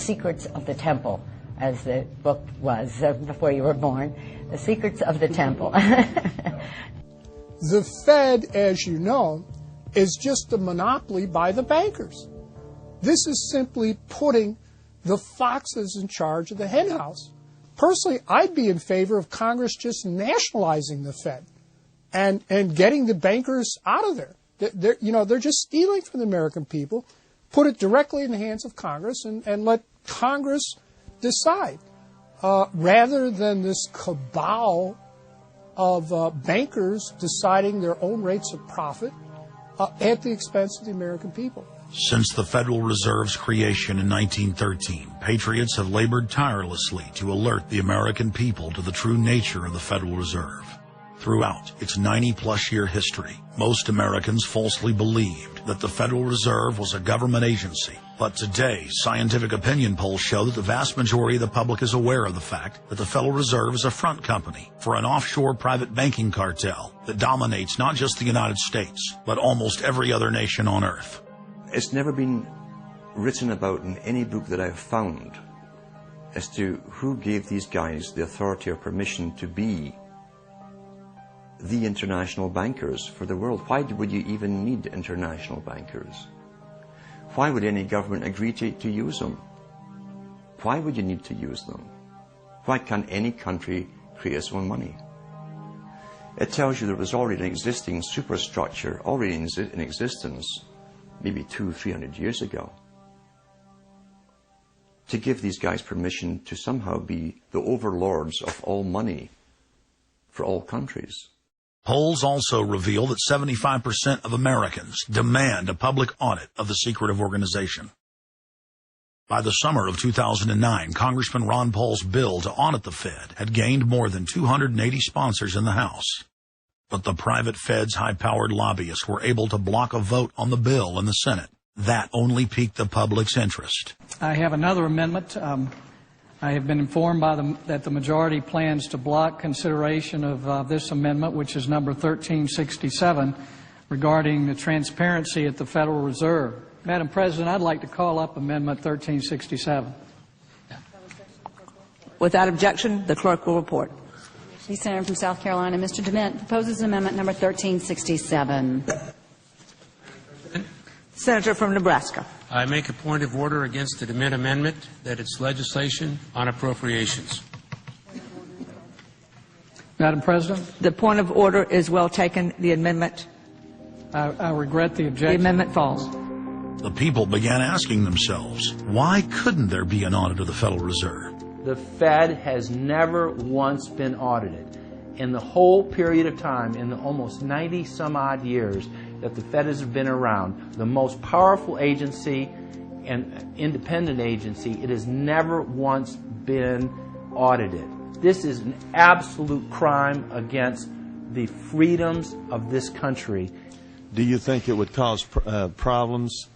Secrets of the Temple, as the book was before you were born. The Secrets of the Temple. The Fed, as you know, is just a monopoly by the bankers. This is simply putting the foxes in charge of the henhouse. Personally, I'd be in favor of Congress just nationalizing the Fed and getting the bankers out of there. They're just stealing from the American people. Put it directly in the hands of Congress and let Congress decide, rather than this cabal of bankers deciding their own rates of profit at the expense of the American people. Since the Federal Reserve's creation in 1913, patriots have labored tirelessly to alert the American people to the true nature of the Federal Reserve. Throughout its 90-plus year history, most Americans falsely believed that the Federal Reserve was a government agency. But today, scientific opinion polls show that the vast majority of the public is aware of the fact that the Federal Reserve is a front company for an offshore private banking cartel that dominates not just the United States, but almost every other nation on Earth. It's never been written about in any book that I've found as to who gave these guys the authority or permission to be the international bankers for the world. Why would you even need international bankers? Why would any government agree to use them? Why would you need to use them? Why can't any country create its own money? It tells you there was already an existing superstructure, already in existence, maybe 200-300 years ago, to give these guys permission to somehow be the overlords of all money for all countries. Polls also reveal that 75% of Americans demand a public audit of the secretive organization. By the summer of 2009, Congressman Ron Paul's bill to audit the Fed had gained more than 280 sponsors in the House. But the private Fed's high-powered lobbyists were able to block a vote on the bill in the Senate. That only piqued the public's interest. I have another amendment. I have been informed that the majority plans to block consideration of this amendment, which is number 1367, regarding the transparency at the Federal Reserve. Madam President, I'd like to call up Amendment 1367. Without objection, the clerk will report. The Senator from South Carolina, Mr. DeMint, proposes amendment number 1367. Senator from Nebraska. I make a point of order against the DeMint amendment that it's legislation on appropriations. Madam President? The point of order is well taken. The amendment. I regret the objection. The amendment falls. The people began asking themselves, why couldn't there be an audit of the Federal Reserve? The Fed has never once been audited. In the whole period of time, in the almost 90-some-odd years that the Fed has been around, the most powerful agency and independent agency, it has never once been audited. This is an absolute crime against the freedoms of this country. Do you think it would cause problems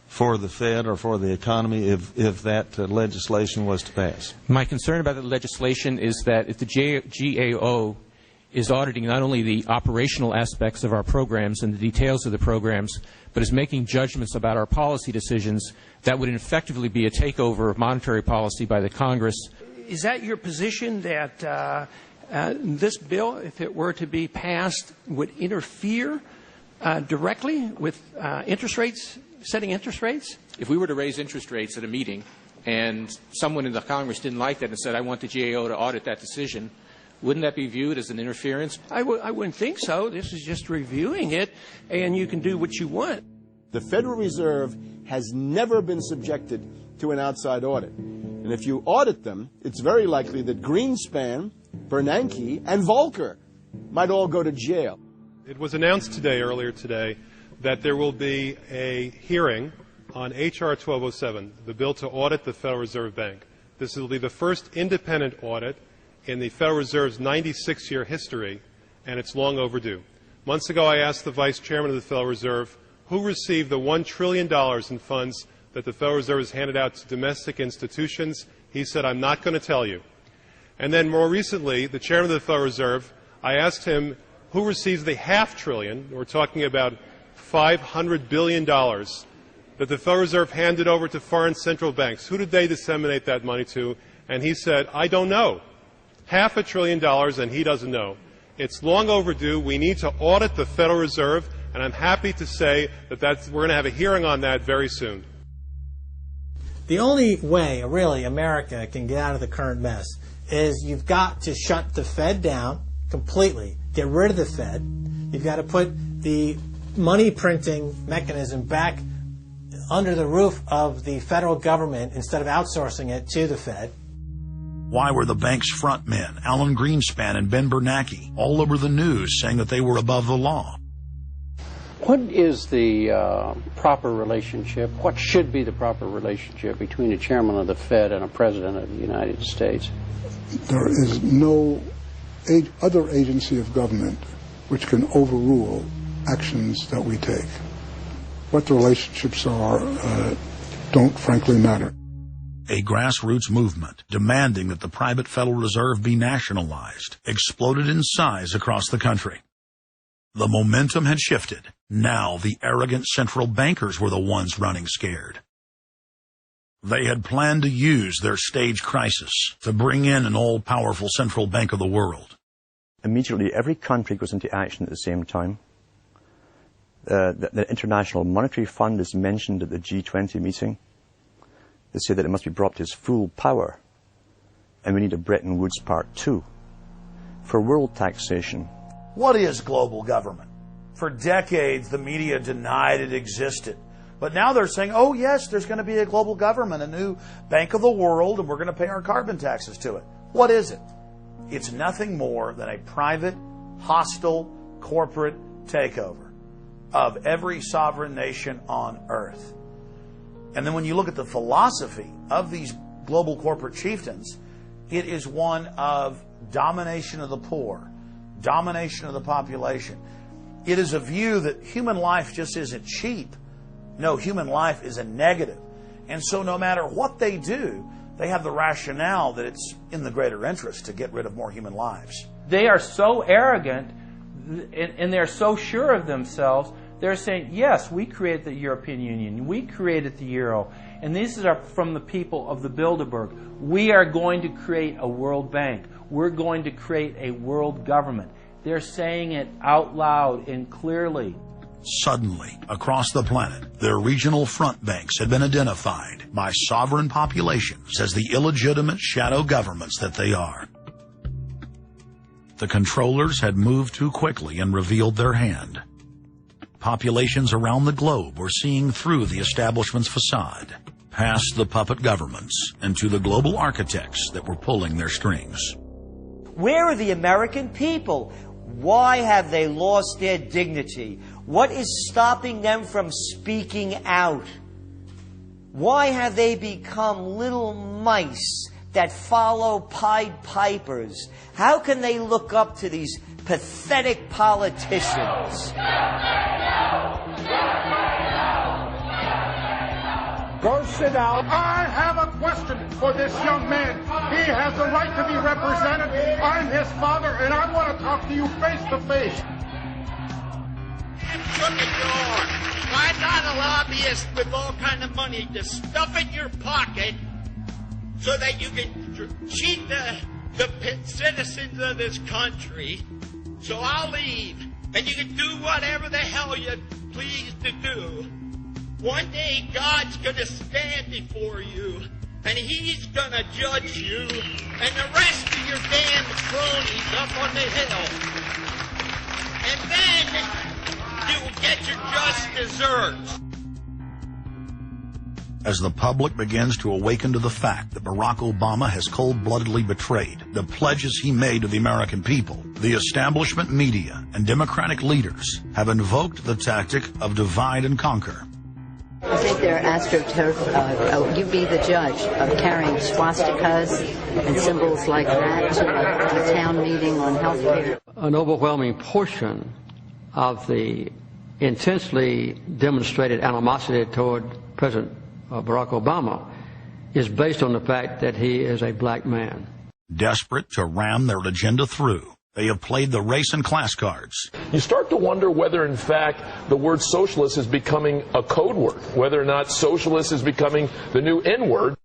for the Fed or for the economy if that legislation was to pass? My concern about the legislation is that if the GAO is auditing not only the operational aspects of our programs and the details of the programs, but is making judgments about our policy decisions, that would effectively be a takeover of monetary policy by the Congress. Is that your position, that this bill, if it were to be passed, would interfere directly with interest rates, setting interest rates? If we were to raise interest rates at a meeting and someone in the Congress didn't like that and said, I want the GAO to audit that decision, wouldn't that be viewed as an interference? I wouldn't think so. This is just reviewing it, and you can do what you want. The Federal Reserve has never been subjected to an outside audit. And if you audit them, it's very likely that Greenspan, Bernanke, and Volcker might all go to jail. It was announced earlier today, that there will be a hearing on H.R. 1207, the bill to audit the Federal Reserve Bank. This will be the first independent audit in the Federal Reserve's 96-year history, and it's long overdue. Months ago, I asked the Vice Chairman of the Federal Reserve who received the $1 trillion in funds that the Federal Reserve has handed out to domestic institutions. He said, I'm not going to tell you. And then more recently, the Chairman of the Federal Reserve, I asked him who receives the $500 billion, we're talking about $500 billion, that that the Federal Reserve handed over to foreign central banks. Who did they disseminate that money to? And he said, I don't know. $500 billion, and he doesn't know. It's long overdue. We need to audit the Federal Reserve, and I'm happy to say that we're going to have a hearing on that very soon. The only way, really, America can get out of the current mess is you've got to shut the Fed down completely, get rid of the Fed. You've got to put the money printing mechanism back under the roof of the federal government instead of outsourcing it to the Fed. Why were the bank's front men, Alan Greenspan and Ben Bernanke, all over the news saying that they were above the law? What is the proper relationship, what should be the proper relationship between a chairman of the Fed and a president of the United States? There is no other agency of government which can overrule actions that we take. What the relationships are don't frankly matter. A grassroots movement demanding that the private Federal Reserve be nationalized exploded in size across the country. The momentum had shifted. Now the arrogant central bankers were the ones running scared. They had planned to use their stage crisis to bring in an all-powerful central bank of the world. Immediately, every country goes into action at the same time. The International Monetary Fund is mentioned at the G20 meeting. They say that it must be brought to its full power, and we need a Bretton Woods Part 2 for world taxation. What is global government? For decades, the media denied it existed. But now they're saying, oh yes, there's going to be a global government, a new bank of the world, and we're going to pay our carbon taxes to it. What is it? It's nothing more than a private, hostile, corporate takeover of every sovereign nation on earth. And then when you look at the philosophy of these global corporate chieftains, it is one of domination of the poor, domination of the population. It is a view that human life just isn't cheap. No, human life is a negative. And so no matter what they do, they have the rationale that it's in the greater interest to get rid of more human lives. They are so arrogant and they're so sure of themselves. They're saying, yes, we created the European Union. We created the Euro. And these are from the people of the Bilderberg. We are going to create a world bank. We're going to create a world government. They're saying it out loud and clearly. Suddenly, across the planet, their regional front banks had been identified by sovereign populations as the illegitimate shadow governments that they are. The controllers had moved too quickly and revealed their hand. Populations around the globe were seeing through the establishment's facade, past the puppet governments, and to the global architects that were pulling their strings. Where are the American people? Why have they lost their dignity? What is stopping them from speaking out? Why have they become little mice that follow Pied Pipers? How can they look up to these pathetic politicians? Go sit down. I have a question for this young man. He has the right to be represented. I'm his father, and I want to talk to you face to face. Shut the door. I'm not a lobbyist with all kind of money to stuff in your pocket so that you can cheat the citizens of this country. So I'll leave, and you can do whatever the hell you please to do. One day God's going to stand before you, and He's going to judge you and the rest of your damn cronies up on the hill. And then you will get your just desserts. As the public begins to awaken to the fact that Barack Obama has cold-bloodedly betrayed the pledges he made to the American people, the establishment media and Democratic leaders have invoked the tactic of divide and conquer. I think they're astroturf. You be the judge of carrying swastikas and symbols like that to a town meeting on health care. An overwhelming portion of the intensely demonstrated animosity toward President Barack Obama is based on the fact that he is a black man. Desperate to ram their agenda through, They have played the race and class cards. You start to wonder whether, in fact, the word socialist is becoming a code word, whether or not socialist is becoming the new N-word.